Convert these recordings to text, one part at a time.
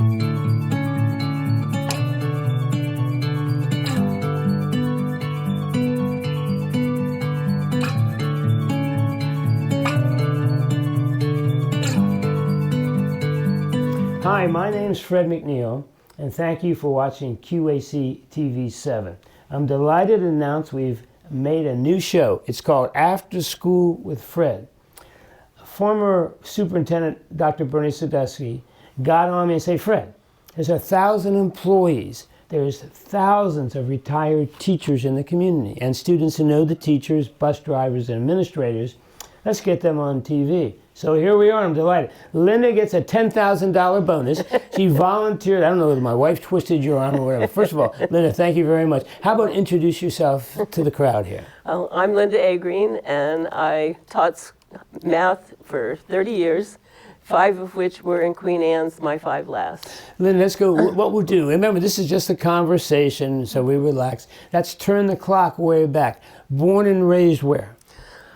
Hi, my name is Fred McNeil, and thank you for watching QAC TV 7. I'm delighted to announce we've made a new show. It's called After School with Fred. Former Superintendent Dr. Bernie Sadusky got on me and said, Fred, there's 1,000 employees. There's thousands of retired teachers in the community and students who know the teachers, bus drivers, and administrators. Let's get them on TV. So here we are, I'm delighted. Linda gets a $10,000 bonus. She volunteered. I don't know whether my wife twisted your arm or whatever. First of all, Linda, thank you very much. How about introduce yourself to the crowd here? I'm Linda Agreen, and I taught math for 30 years, 5 of which were in Queen Anne's, my 5 last. Linda, let's go. What we'll do, remember, this is just a conversation, so we relax. Let's turn the clock way back. Born and raised where?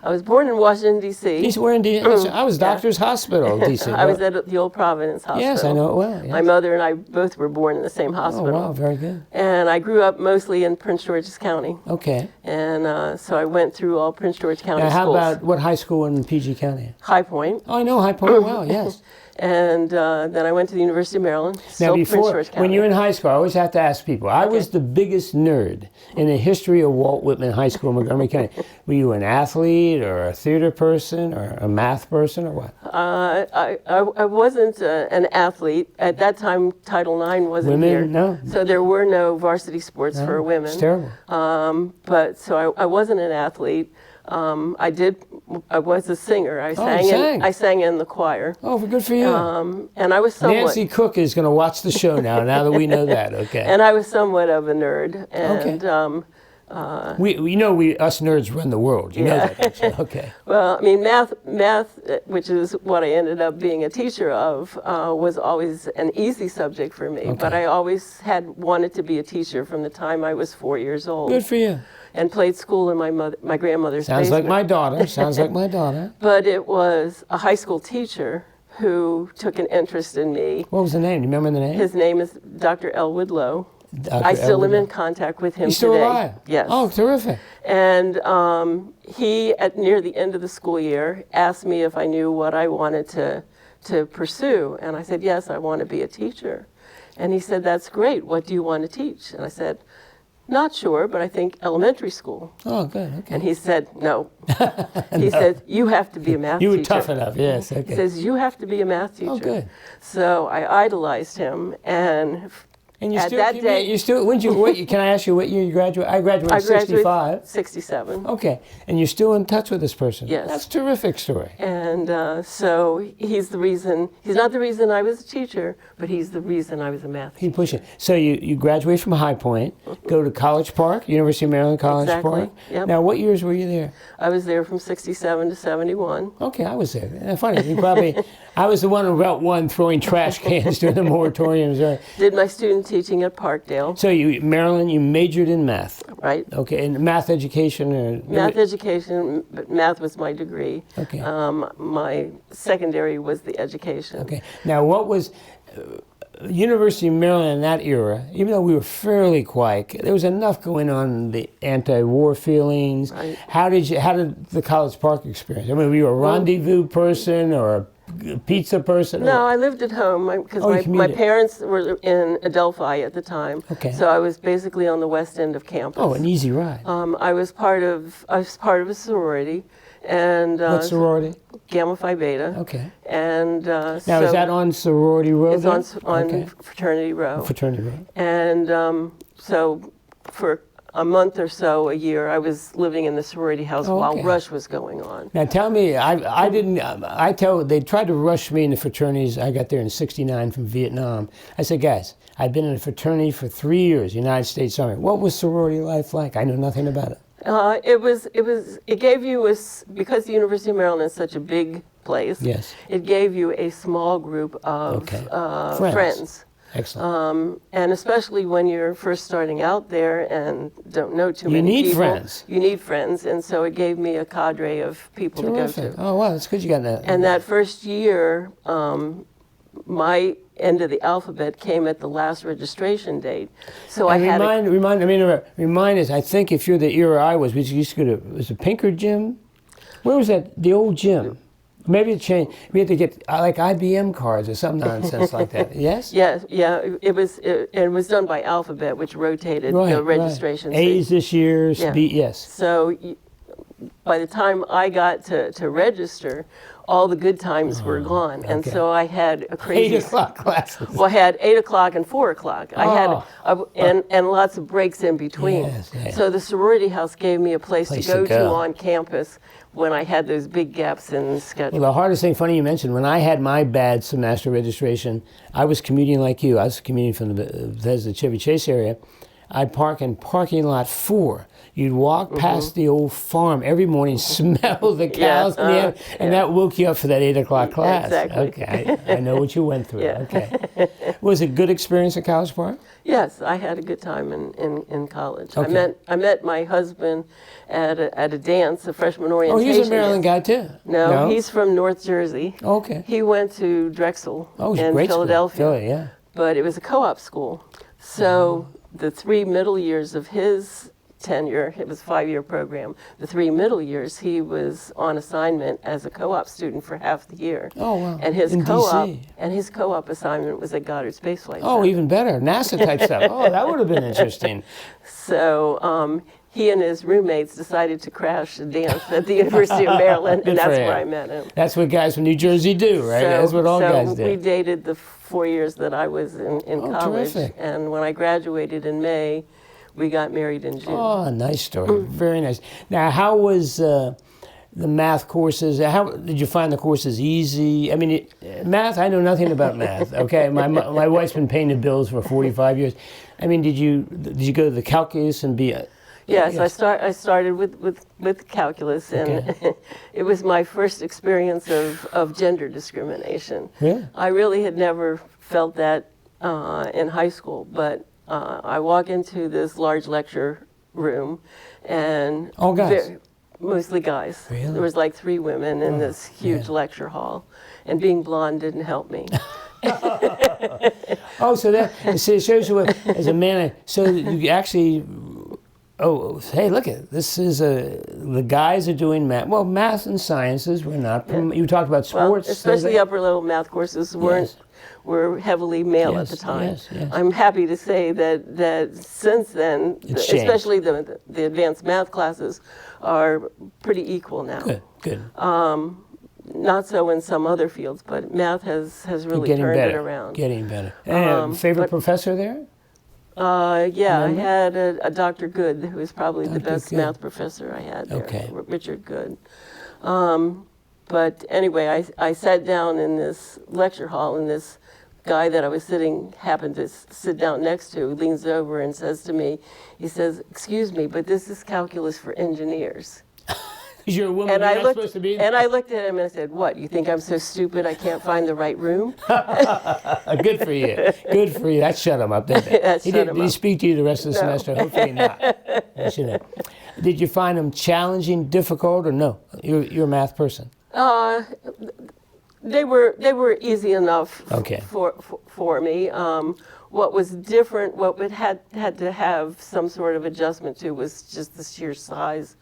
I was born in Washington, D.C. Where in D.C.? I was Doctor's Hospital, D.C. I was at the old Providence Hospital. Yes, I know it well. Yes. My mother and I both were born in the same hospital. Oh, wow, very good. And I grew up mostly in Prince George's County. Okay. And so I went through all Prince George County now, how schools. about what high school in PG County? High Point. Oh, I know High Point well, yes. And then I went to the University of Maryland. Now, before, when you're in high school, I always have to ask people, I was the biggest nerd in the history of Walt Whitman High School in Montgomery County. Were you an athlete or a theater person or a math person or what? I wasn't an athlete. At that time, Title IX wasn't here. Women, no. So there were no varsity sports for women. It's terrible. But so I wasn't an athlete. I was a singer. I sang in the choir. Oh, good for you. And I was somewhat... Nancy Cook is going to watch the show now that we know that, okay. And I was somewhat of a nerd. And, okay. Us nerds run the world. You know that, don't you? Okay. Well, I mean, math, which is what I ended up being a teacher of, was always an easy subject for me. Okay. But I always had wanted to be a teacher from the time I was 4 years old. Good for you. And played school in my grandmother's basement. Sounds like my daughter. Sounds like my daughter. But it was a high school teacher who took an interest in me. What was the name? Do you remember the name? His name is Dr. Elwood Lowe. I still am in contact with him today. He's still alive? Yes. Oh, terrific. And he, near the end of the school year, asked me if I knew what I wanted to pursue. And I said, yes, I want to be a teacher. And he said, that's great. What do you want to teach? And I said, not sure, but I think elementary school. Oh, good, okay. And he said, no. He said, you have to be a math teacher. You were tough enough, yes, okay. He says, you have to be a math teacher. Oh, good. So I idolized him, and you at still, that day... can I ask you what year you graduated? I graduated in 65. 67. Okay, and you're still in touch with this person? Yes. That's a terrific story. And so he's not the reason I was a teacher, but he's the reason I was a math teacher. He pushed it. So you graduate from High Point, go to College Park, University of Maryland College Park. Yep. Now, what years were you there? I was there from 67 to 71. Okay, I was there. Funny, I was the one on Route 1 throwing trash cans during the moratoriums. Did my student teaching at Parkdale. So Maryland, you majored in math. Right. Okay, and math education? Math education, but math was my degree. Okay. My secondary was the education. Okay. Now, what was... University of Maryland in that era, even though we were fairly quiet, there was enough going on in the anti-war feelings. Right. How did the College Park experience? I mean, were you a rendezvous person or a pizza person? No, I lived at home because my parents were in Adelphi at the time. Okay. So I was basically on the west end of campus. Oh, an easy ride. I was part of a sorority. And what sorority? Gamma Phi Beta. Okay. And now, is that on Sorority Road? It's on Fraternity Row. Fraternity Row. And so for a month or so a year, I was living in the sorority house while Rush was going on. Now tell me, they tried to rush me into fraternities. I got there in '69 from Vietnam. I said, guys, I've been in a fraternity for 3 years, United States Army. What was sorority life like? I know nothing about it. It gave you because the University of Maryland is such a big place. Yes. It gave you a small group of friends. Excellent. And especially when you're first starting out there and don't know too many people. You need friends. You need friends, and so it gave me a cadre of people to go to. Oh, wow, that's good you got that. And that first year, my end of the alphabet came at the last registration date. So I And had remind us, I think if you're the era I was, we used to go to, was it Pinker Gym? Where was that? The old gym. Maybe it changed. We had to get like IBM cards or some nonsense like that. Yes? Yeah. It was done by alphabet, which rotated the registration. Right. A's this year, Yeah. B, yes. So by the time I got to register, all the good times were gone, and so I had a crazy 8 o'clock classes. Well, I had 8 o'clock and 4 o'clock. I had and lots of breaks in between. Yes, yeah. So the sorority house gave me a place to go to on campus when I had those big gaps in the schedule. Well, the hardest thing, funny you mentioned, when I had my bad semester registration, I was commuting like you. I was commuting from the Bethesda Chevy Chase area. I'd park in parking lot 4. You'd walk past the old farm every morning, smell the cows in the air, and that woke you up for that 8 o'clock class. Exactly. Okay, I know what you went through. Yeah. Okay. Was it a good experience at College Park? Yes, I had a good time in college. Okay. I met my husband at a dance, a freshman orientation. Oh, he's a Maryland guy too. No, he's from North Jersey. Okay. He went to Drexel in great Philadelphia. School. Yeah. But it was a co-op school. So the 3 middle years of his tenure, it was a 5-year program, the 3 middle years he was on assignment as a co-op student for half the year. Oh, wow. And his In co-op DC. assignment was at Goddard Space Flight Oh, Center. even better. NASA type stuff. Oh, that would have been interesting. So he and his roommates decided to crash a dance at the University of Maryland, and that's where I met him. That's what guys from New Jersey do, right? That's what all guys do. So we dated the 4 years that I was in college. Terrific. And when I graduated in May, we got married in June. Oh, nice story. Very nice. Now, how was the math courses? How did you find the courses easy? I mean, math, I know nothing about math, okay? My wife's been paying the bills for 45 years. I mean, did you go to the calculus and be a... Yes, I started with calculus, and it was my first experience of gender discrimination. Yeah. I really had never felt that in high school, but I walk into this large lecture room, and all guys, mostly guys. Really? There was like 3 women in this huge lecture hall, and being blonde didn't help me. Oh, so it shows you what, as a man. So you actually. Oh, hey, look at this! The guys are doing math. Well, math and sciences were not. You talked about sports, well, especially upper level math courses were heavily male at the time. Yes, yes. I'm happy to say that since then, especially the advanced math classes, are pretty equal now. Good. Not so in some other fields, but math has really turned it around. Getting better. And favorite professor there? I had a Dr. Good, who was probably the best math professor I had there. Okay. Richard Good. But anyway, I sat down in this lecture hall, and this guy that I was happened to sit down next to, leans over and says to me, he says, "Excuse me, but this is calculus for engineers." Because you're a woman, you're not supposed to be there. And I looked at him and I said, "What, you think I'm so stupid I can't find the right room?" Good for you. Good for you. That shut him up, didn't it? Did he speak to you the rest of the semester? Hopefully not. Did you find them challenging, difficult, or no? You're a math person. They were easy enough Okay. for me. What was different, what we had to have some sort of adjustment to, was just the sheer size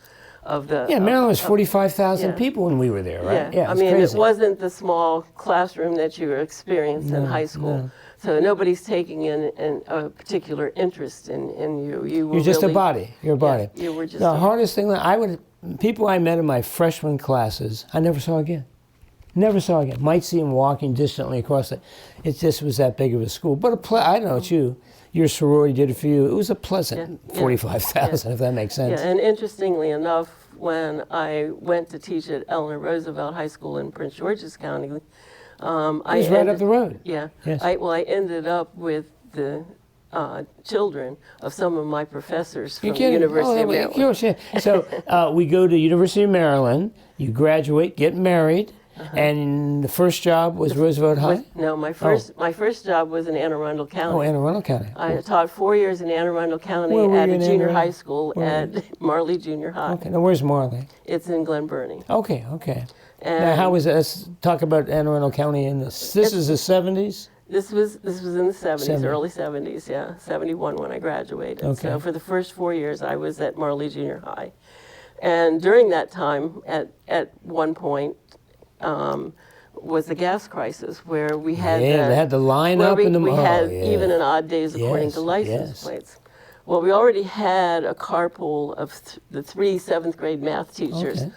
of the... Yeah, Maryland was 45,000 people when we were there, right? Yeah, I mean, crazy. it wasn't the small classroom that you experienced in high school. No. So nobody's taking in a particular interest in you. You're just really, a body. You're a body. Yeah, you were just the hardest thing people I met in my freshman classes, I never saw again. Never saw again. Might see them walking distantly across it. It just was that big of a school. But I don't know what your sorority did it for you. It was a pleasant 45,000, if that makes sense. Yeah, and interestingly enough, when I went to teach at Eleanor Roosevelt High School in Prince George's County, it was right up the road. Yeah. Yes. I ended up with the children of some of my professors from the University of Maryland. Course, yeah. So we go to University of Maryland. You graduate, get married. And the first job was Roosevelt High? No, my first job was in Anne Arundel County. Oh, Anne Arundel County. I taught 4 years in Anne Arundel County at a junior high school at Marley Junior High. Okay, now where's Marley? It's in Glen Burnie. Okay. And now how was it? Let's talk about Anne Arundel County in this is the 70s? This was in the 70s, 70. early 70s, yeah, 71 when I graduated. Okay. So for the first 4 years, I was at Marley Junior High, and during that time, at one point, was the gas crisis where we had They had the line where up we, in the we oh, had yeah. even and odd days according Yes, to license yes. plates. Well, we already had a carpool of the 3 7th grade math teachers. Okay.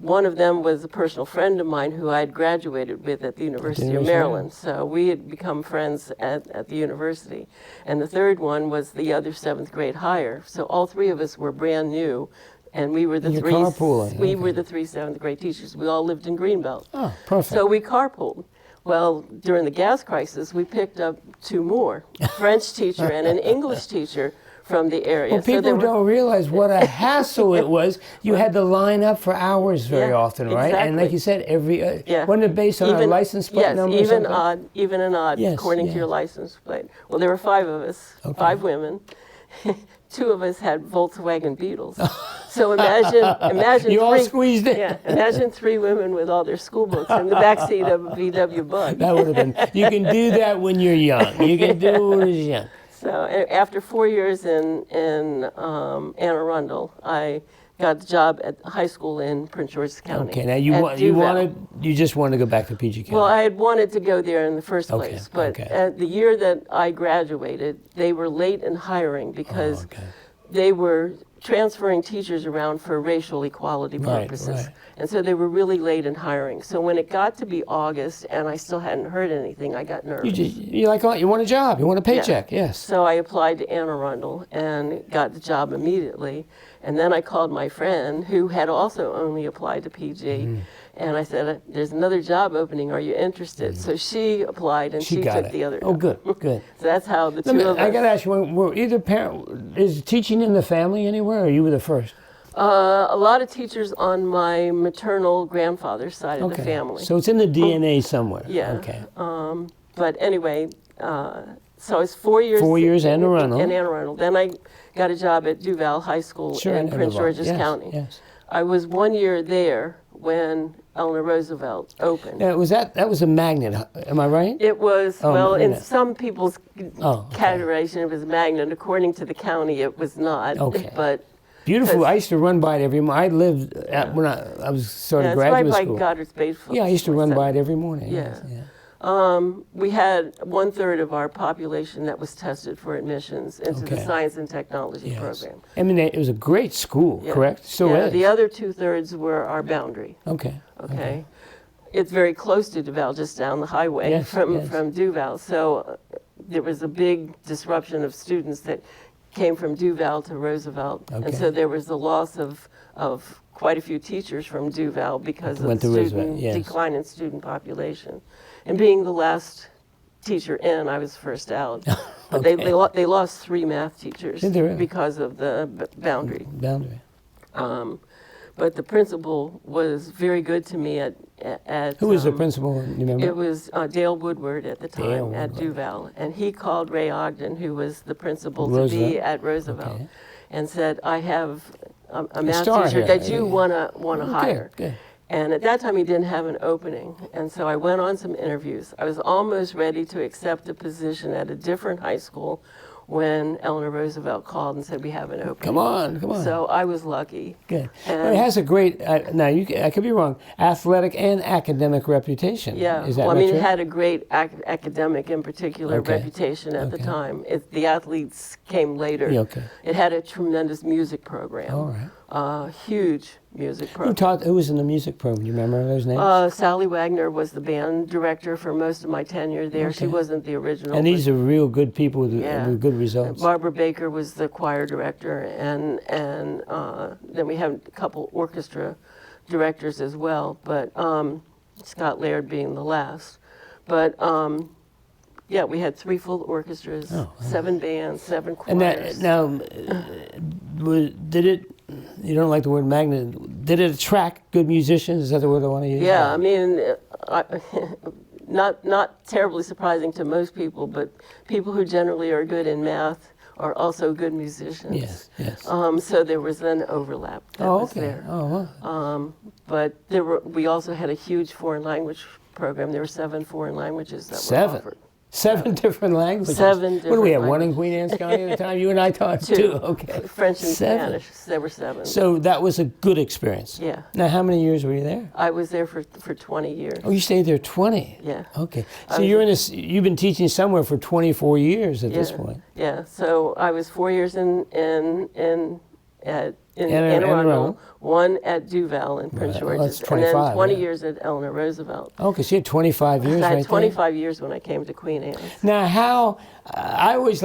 One of them was a personal friend of mine who I had graduated with at the University of Maryland. So we had become friends at the university. And the third one was the other 7th grade hire. So all 3 of us were brand new. And we were the You're three. carpooling, We okay. were the 3 7th grade teachers. We all lived in Greenbelt. Oh, perfect. So we carpooled. Well, during the gas crisis, we picked up 2 more, a French teacher and an English teacher from the area. Well, people there were- don't realize what a hassle it was. You had to line up for hours very Yeah, often, right? And like exactly. you said, every Yeah. wasn't it based on a license plate yes, number or even something? even and odd, Yes, according to your yes. license plate. Well, there were 5 of us, Okay. 5 women. 2 of us had Volkswagen Beetles. So imagine You all 3, squeezed in. Yeah, imagine 3 women with all their school books in the backseat of a VW Bug. That would have been. You can do that when you're young. You can do it when you're young. So after 4 years in Anne Arundel, I got the job at the high school in Prince George's County. Okay. Now at Duval. you just wanted to go back to PG County. Well, I had wanted to go there in the first Okay, place, but okay. at the year that I graduated, they were late in hiring because Oh, okay. they were transferring teachers around for racial equality Right, purposes. right. And so they were really late in hiring. So when it got to be August and I still hadn't heard anything, I got nervous. you like, oh, you want a job, you want a paycheck, yes. So I applied to Anne Arundel and got the job immediately. And then I called my friend who had also only applied to PG. Mm-hmm. And I said, there's another job opening. Are you interested? So she applied and She she got took it. the other Oh, job. good, good. So that's how the Let me, two of us. I got to ask you, were either parent, is teaching in the family anywhere, or you were the first? A lot of teachers on my maternal grandfather's side of the family. So it's in the DNA somewhere. Yeah. Okay. But anyway, so I was 4 years. 4 years Anne Arundel. In Anne Arundel. Then I got a job at Duval High School Sure, in in Prince Duval. George's Yes, County. yes. I was 1 year there when Eleanor Roosevelt opened. Now, that was a magnet, am I right? It was, Oh, well, in yeah. some people's Oh, okay. categorization, it was a magnet. According to the county, it was not. Okay. But Beautiful. 'cause- I used to run by it every morning. I lived at, when I was started yeah, it's right graduate by school. Goddard's Bay. Yeah, I used to run by it every morning. Yeah. Yes, We had 1/3 of our population that was tested for admissions into the Okay. science and technology Yes. program. I mean, it was a great school, Yeah. correct? Still Yeah, is. the other 2/3 were our boundary. Okay. Okay. It's very close to Duval, just down the highway Yes, from yes. Duval. So there was a big disruption of students that came from Duval to Roosevelt. Okay. And so there was the loss of quite a few teachers from Duval because of Went the to student Roosevelt, yes. decline in student population. And being the last teacher in, I was first out. But Okay. they lost 3 math teachers Did they really? because of the boundary. Boundary. But the principal was very good to me at Who was the principal? You remember? It was Dale Woodward at the time Dale at Woodward. Duval, and he called Ray Ogden, who was the principal, to Roosevelt? be at Roosevelt, Okay. and said, "I have a math star teacher here. that you Yeah. want to Oh, hire." Good, good. And at that time, he didn't have an opening, and so I went on some interviews. I was almost ready to accept a position at a different high school when Eleanor Roosevelt called and said, "We have an opening." Come on, come on. So I was lucky. Good. And- Well, it has a great, now I could be wrong, athletic and academic reputation. Yeah, Is that well, I not mean, true? it had a great academic, in particular, Okay. reputation at the Okay. time. The athletes came later. Yeah, okay. It had a tremendous music program. All right. Huge music Who program. who was in the music program? Do you remember those names? Sally Wagner was the band director for most of my tenure there. She Okay. wasn't the original. And these but- are real good people with, Yeah. with good results. Barbara Baker was the choir director, and then we had a couple orchestra directors as well, but Scott Laird being the last. But yeah, we had 3 full orchestras, Oh, wow. 7 bands, 7 choirs. And that, now, did it, you don't like the word magnet, did it attract good musicians? Is that the word I want to use? Yeah, I mean, not terribly surprising to most people, but people who generally are good in math are also good musicians. Yes, yes. So there was an overlap that Oh, was okay. there. Oh, wow. But we also had a huge foreign language program. There were 7 foreign languages that were 7? offered. 7 different languages. 7 What do we different have? One in languages. Queen Anne's County at the time? You and I taught 2. Okay. French and 7. Spanish. There were 7. So that was a good experience. Yeah. Now, how many years were you there? I was there for 20 years. Oh, you stayed there 20. Yeah. Okay. So you've been teaching somewhere for 24 years at this point. Yeah. So I was 4 years in Anne Arundel, 1 at Duval in Prince George's, that's and then 25, 20 yeah. years at Eleanor Roosevelt. Okay, so you had 25 years I had right 25 years when I came to Queen Anne's. there. Now, I always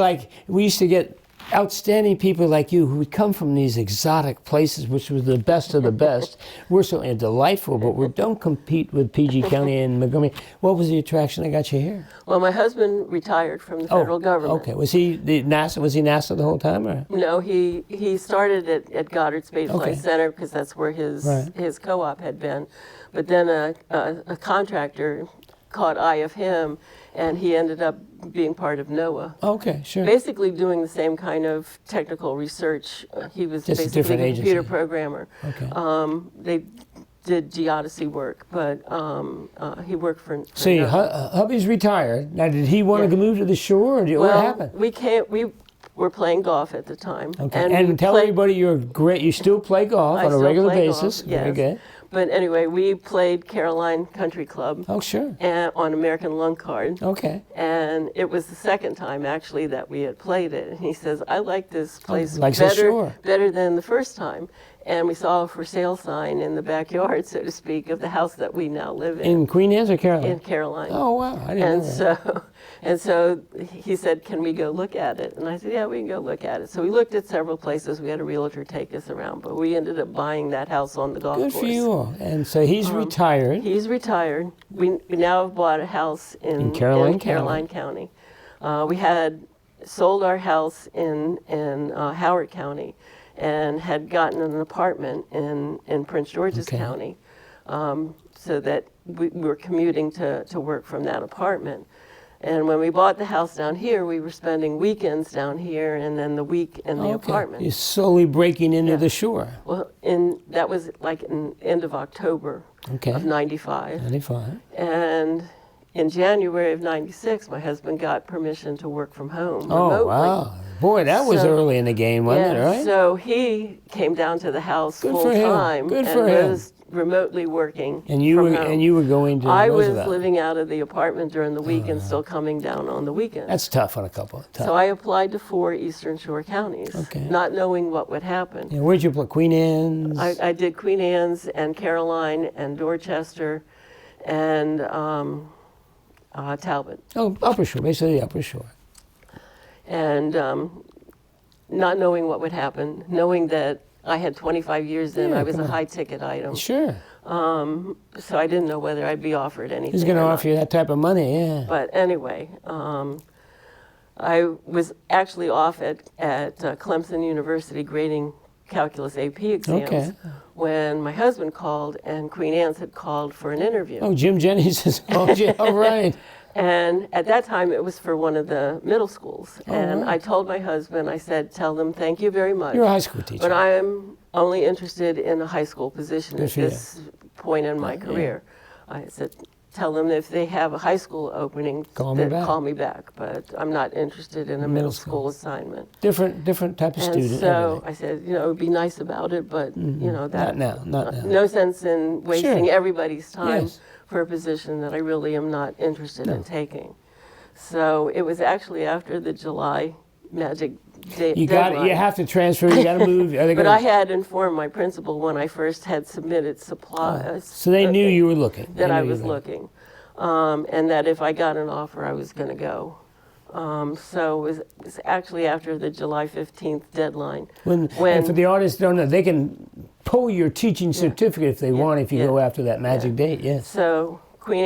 we used to get outstanding people like you who would come from these exotic places, which was the best of the best. We're certainly delightful, but we don't compete with PG County and Montgomery. What was the attraction that got you here? Well, my husband retired from the federal government. Okay. Was he NASA? Was he NASA the whole time, or? No, he started at Goddard Space Flight Center because that's where his co-op had been. But then a contractor caught eye of him, and he ended up being part of NOAA. Okay, sure. Basically doing the same kind of technical research. He was Just a basically different a computer agency. programmer. Okay. They did geodesy work, but he worked for So your NOAA. hubby's retired. Now, did he want to move to the shore, or what happened? We were playing golf at the time. Okay. And tell everybody you're great. You still play golf on a regular basis. Golf, yes. Very good. But anyway, we played Caroline Country Club. Oh, sure. On American Lung Card. Okay. And it was the second time, actually, that we had played it. And he says, I like this place better than the first time. And we saw a for sale sign in the backyard, so to speak, of the house that we now live in. In Queen Anne's or Caroline? In Caroline. Oh, wow. I didn't know that. And so he said, can we go look at it? And I said, yeah, we can go look at it. So we looked at several places. We had a realtor take us around, but we ended up buying that house on the golf course. Good for you all. And so he's retired. He's retired. We now have bought a house in Caroline County. We had sold our house in Howard County and had gotten an apartment in Prince George's County, so that we were commuting to work from that apartment. And when we bought the house down here, we were spending weekends down here and then the week in the apartment. You're slowly breaking into the shore. Well, that was like in end of October of 95. 95. And in January of 96, my husband got permission to work from home remotely. Oh, wow. Boy, that was early in the game, wasn't it, right? So he came down to the house full time Good for him. was remotely working And you from were home. and you were going to I was Roosevelt. living out of the apartment during the week and still coming down on the weekends. That's tough on a couple. So I applied to 4 Eastern Shore counties, not knowing what would happen. Yeah, where'd you play? Queen Anne's? I did Queen Anne's and Caroline and Dorchester and Talbot. Oh, Upper Shore, basically the Upper Shore. And not knowing what would happen, knowing that I had 25 years in, I was a high-ticket item. Sure. So I didn't know whether I'd be offered anything. Who's going to offer you that type of money? Yeah. But anyway, I was actually off at Clemson University grading calculus AP exams when my husband called and Queen Anne's had called for an interview. Oh, Jim Jennings has called you. All right. And at that time, it was for one of the middle schools. And I told my husband, I said, tell them thank you very much. You're a high school teacher. But I am only interested in a high school position at this point in my career. I said, tell them if they have a high school opening, call me back. But I'm not interested in a middle school assignment. Different type of student. And so I said, it would be nice about it, but that not now. No sense in wasting everybody's time for a position that I really am not interested in taking. So it was actually after the July magic deadline. You have to transfer. You got to move. But I had informed my principal when I first had submitted supplies. So they knew you were looking. That I was looking, and that if I got an offer, I was going to go. So it was actually after the July 15th deadline. And for the artists don't know, they can pull your teaching certificate if they want, if you go after that magic date. Yes. So Queen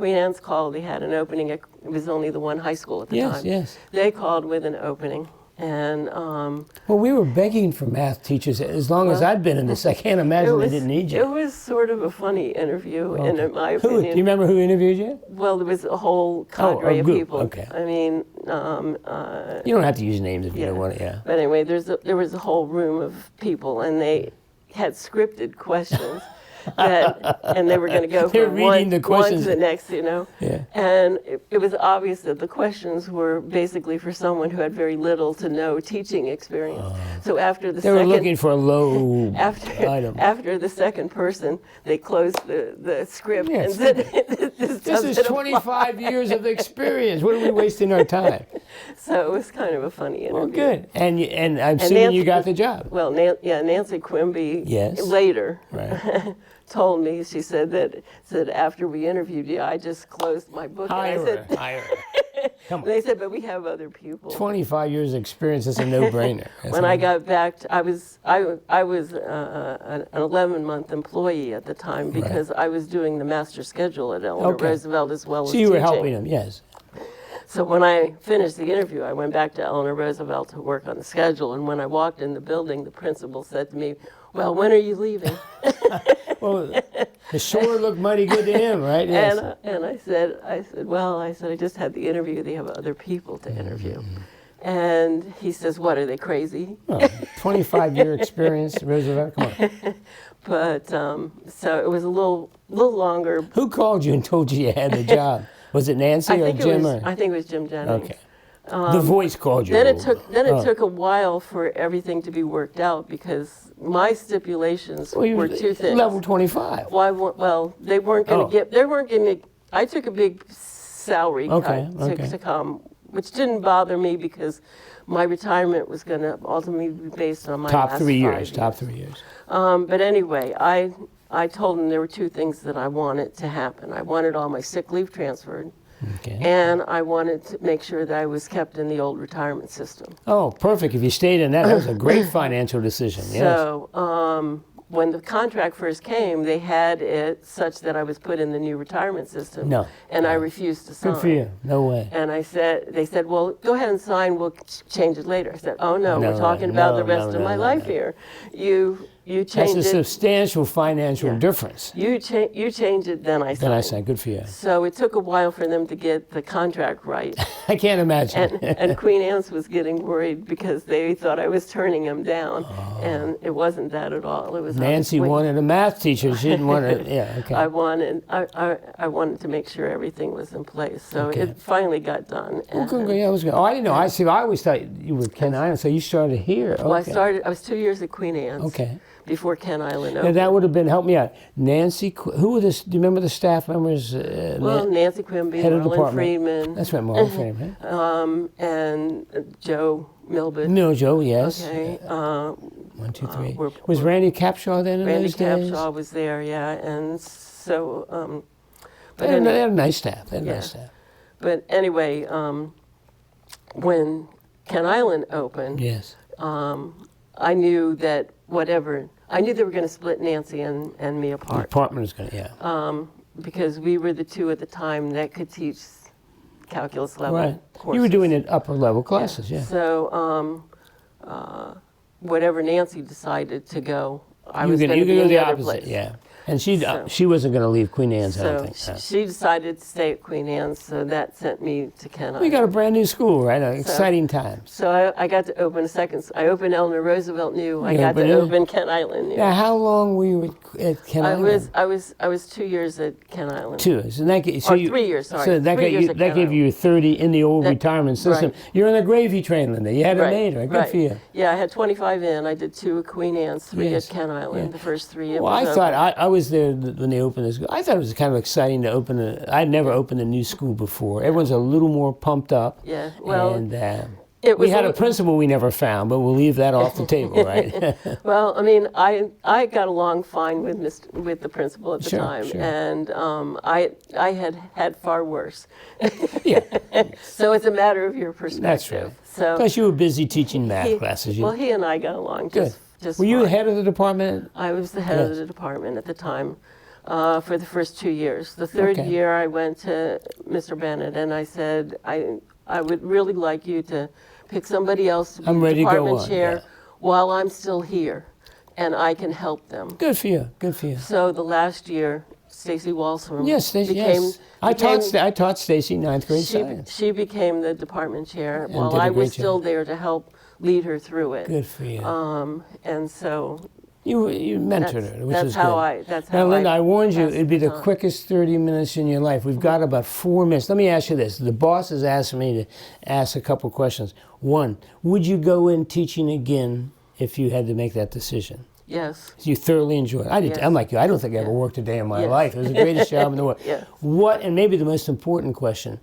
Anne's called. They had an opening. It was only the one high school at the time. Yes. They called with an opening, and well, we were begging for math teachers as long as I've been in this. I can't imagine they didn't need you. It was sort of a funny interview, in my opinion. Do you remember who interviewed you? Well, there was a whole cadre of people. Okay. I mean, you don't have to use names if you don't want to. Yeah. But anyway, there was a whole room of people, and they had scripted questions. and they were going to go They're from reading the one to questions. the next, you know. Yeah. And it was obvious that the questions were basically for someone who had very little to no teaching experience. So after the They were second, looking for a low after item. after the second person, they closed the script and Yes. said, This is 25 years of experience. What are we wasting our time? So it was kind of a funny interview. Well, good. And I'm assuming you got the job. Well, Nancy Quimby Yes. later Right. told me, she said that after we interviewed you, I just closed my book. Hire and I said, her. Hire her. Come on. They said, but we have other people. 25 years of experience is a no-brainer. When I got back, I was an 11-month employee at the time because I was doing the master schedule at Eleanor Roosevelt as well as So you were teaching. helping them, yes. So when I finished the interview, I went back to Eleanor Roosevelt to work on the schedule. And when I walked in the building, the principal said to me, "Well, when are you leaving?" Well, the shore looked mighty good to him, right? Yes. And I said, well, I just had the interview. They have other people to interview. And he says, "What, are they crazy?" Oh, 25-year experience, Roosevelt. Come on. But so it was a little longer. Who called you and told you you had the job? Was it Nancy or Jim? I think it was Jim Jennings. Okay. The voice called you. Then it took a while for everything to be worked out because my stipulations were two things. Level 25. Well, they weren't going to I took a big salary cut to come, which didn't bother me because my retirement was going to ultimately be based on my Top 3 years. 5 years. Top 3 years. But anyway, I told them there were two things that I wanted to happen. I wanted all my sick leave transferred. Okay. And I wanted to make sure that I was kept in the old retirement system. Oh, perfect. If you stayed in that was a great financial decision. Yes. So when the contract first came, they had it such that I was put in the new retirement system. No. And I refused to sign. Good for you. No way. And they said, well, go ahead and sign. We'll change it later. I said, oh no, we're talking about the rest of my life here. You change That's a it. substantial financial difference. You change it, then I sign. Then I said, good for you. So it took a while for them to get the contract right. I can't imagine. And Queen Anne's was getting worried because they thought I was turning them down, and it wasn't that at all. It was Nancy wanted a math teacher. She didn't want to. Yeah, okay. I wanted to make sure everything was in place, so it finally got done. Well, good, yeah, that was good. Oh, I didn't know. I always thought you were Ken Island, so you started here. Okay. Well, I was 2 years at Queen Anne's. Okay. Before Ken Island Now opened. that would have been, help me out. Nancy, who were this? Do you remember the staff members? Nancy Quimby, head of Marlon department. Freeman. That's right, Marlon Freeman. And Joe Milbert. No, Joe, yes. Okay. 1, 2, 3. Was Randy Capshaw then in those days? Randy Capshaw was there, yeah. And so, They had a nice staff. They had a nice staff. But anyway, when Ken Island opened, Yes. I knew that I knew they were going to split Nancy and me The apart. department was going to, yeah. Because we were the two at the time that could teach calculus level Right. courses. You were doing it upper level classes, yeah. So whatever Nancy decided to go, I You was could going to be go in the the other opposite, place. yeah. And she So- wasn't going to leave Queen Anne's, I don't So think. No. she decided to stay at Queen Anne's, so that sent me to Ken Island. We got a brand new school, right? Exciting times. So I got to open I opened Eleanor Roosevelt new. I You got to opened it? open Ken Island new. Now, how long were you at Ken Island? I was 2 years at Ken Island. 2. So that, Or 3 years, sorry. So that 3 years at that Ken gave you 30 in the old retirement system. right. You're in the gravy train, Linda. You had it made, right? Good right. for you. Yeah, I had 25 in. I did 2 at Queen Anne's, 3 Yes. at Ken Island. Yeah. The first 3 it Well, was I open. thought I was there when they opened this. I thought it was kind of exciting to open I'd never opened a new school before. Everyone's a little more pumped up. Yeah, well, And it was we had a principal we never found, but we'll leave that off the table, right? Well, I mean, I got along fine with the principal at the Sure, time, sure. and I had far worse. Yeah, So it's a matter of your perspective. that's right. So Plus, you were busy teaching math classes. well, he and I got along Good. just Were you fine. head of the department? I was the head of the department at the time for the first 2 years. The third Okay. year, I went to Mr. Bennett and I said, I would really like you to pick somebody else to be I'm the ready to go department on, chair yeah. while I'm still here, and I can help them. Good for you. Good for you. So the last year, Stacy Walsham Yes, yes. I taught Stacy ninth grade science. she became the department chair And while did a I great was still there to help lead her through it. Good for you. And so You mentored her, which that's is how good. That's how Now, Linda, I warned you passed it'd be the time. quickest 30 minutes in your life. We've got about 4 minutes. Let me ask you this. The boss has asked me to ask a couple questions. One, would you go in teaching again if you had to make that decision? Yes. You thoroughly enjoy it. I did. Yes. I'm like you. I don't think I ever worked a day in my Yes. life. It was the greatest job in the world. Yes. What, and maybe the most important question,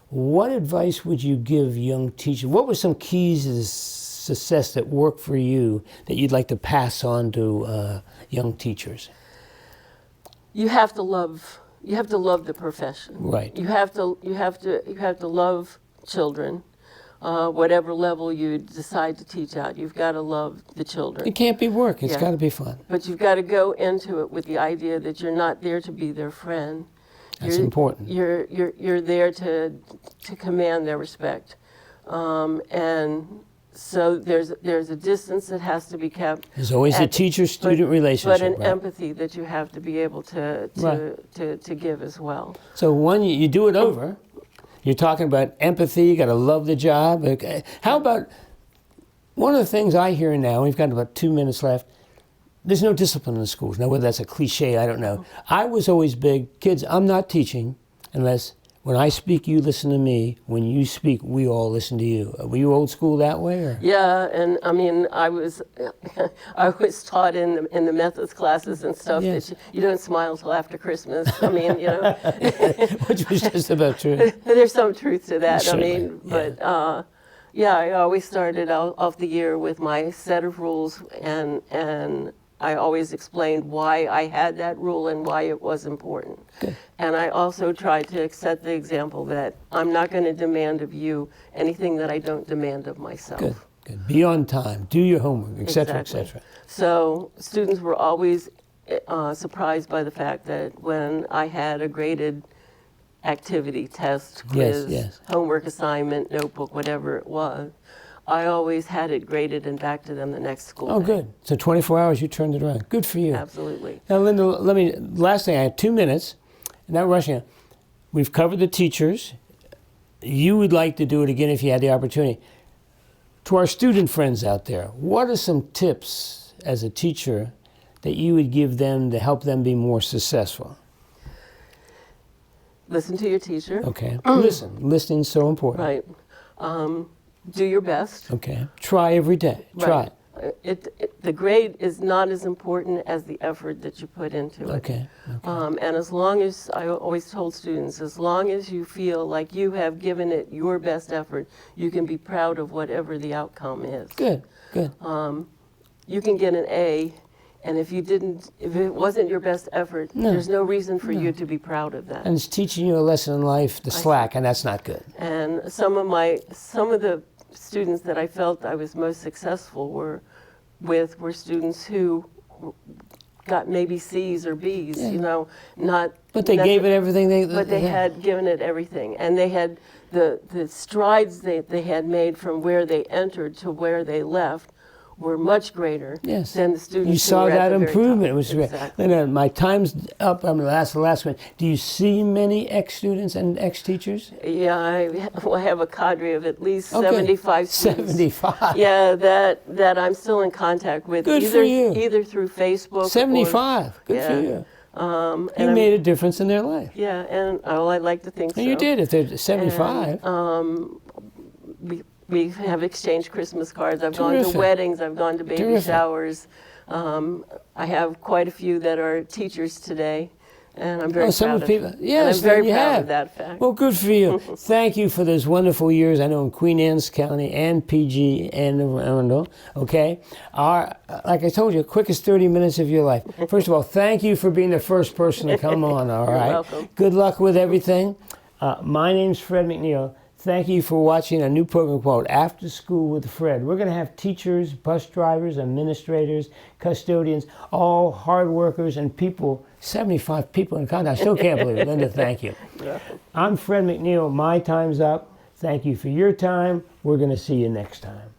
what advice would you give young teachers? What were some keys to success that worked for you that you'd like to pass on to young teachers? You have to love the profession. Right. You have to love children. Whatever level you decide to teach at, you've got to love the children. It can't be work. It's Yeah. got to be fun. But you've got to go into it with the idea that you're not there to be their friend. That's You're- important. You're there to command their respect, and so there's a distance that has to be kept. There's always a teacher-student relationship. but an right? empathy that you have to be able to give as well. So one, you do it over. You're talking about empathy. You got to love the job. Okay. How about one of the things I hear now? We've got about 2 minutes left. There's no discipline in the schools. Now, whether that's a cliche, I don't know. I was always big, kids, I'm not teaching unless when I speak, you listen to me. When you speak, we all listen to you. Were you old school that way? Or? Yeah, and I mean, I was taught in the methods classes and stuff Yes. that you don't smile till after Christmas. I mean, you know, Which was just about true. there's some truth to that. Certainly, I mean, but yeah, I always started off the year with my set of rules, and I always explained why I had that rule and why it was important. Good. And I also tried to set the example that I'm not going to demand of you anything that I don't demand of myself. Good, good. Be on time. Do your homework, et cetera, Exactly. et cetera. So students were always surprised by the fact that when I had a graded activity, test, quiz, yes. homework assignment, notebook, whatever it was, I always had it graded and back to them the next school Oh, day. good. So 24 hours, you turned it around. Good for you. Absolutely. Now, Linda, last thing, I have 2 minutes, not rushing it. We've covered the teachers. You would like to do it again if you had the opportunity. To our student friends out there, what are some tips as a teacher that you would give them to help them be more successful? Listen to your teacher. Okay. Listen. Listening's so important. Right. Do your best. Okay. Try every day. Try. Right. The grade is not as important as the effort that you put into it. Okay. And as long as, I always told students, as long as you feel like you have given it your best effort, you can be proud of whatever the outcome is. Good. Good. You can get an A, and if it wasn't your best effort, there's no reason for you to be proud of that. And it's teaching you a lesson in life, the slack, and that's not good. And some of the students that I felt I was most successful were students who got maybe C's or B's, you know, not. But they gave it everything But they had given it everything, and they had the strides they had made from where they entered to where they left were much greater Yes. than the students You who saw were at that the very improvement. top. It was great. Exactly. Linda, my time's up. I'm going to ask the last one. Do you see many ex-students and ex-teachers? Yeah, I have a cadre of at least Okay. 75 students. 75. Yeah, that I'm still in contact with. Good either, for you. Either through Facebook. 75. Good Yeah. for you. And You I'm- made a difference in their life. Yeah, and I like to think so. And you did. If they're 75. We have exchanged Christmas cards. I've gone Terrific. to weddings. I've gone to baby Terrific. showers. I have quite a few that are teachers today, and I'm very some proud of the people. and Yes, I'm very you proud have. of that fact. Well, good for you. Thank you for those wonderful years. I know in Queen Anne's County and PG and Arundel. Okay, like I told you, quickest 30 minutes of your life. First of all, thank you for being the first person to come on. All You're right. welcome. Good luck with everything. My name's Fred McNeil. Thank you for watching a new program called After School with Fred. We're going to have teachers, bus drivers, administrators, custodians, all hard workers and people, 75 people in contact. I still can't believe it. Linda, thank you. I'm Fred McNeil. My time's up. Thank you for your time. We're going to see you next time.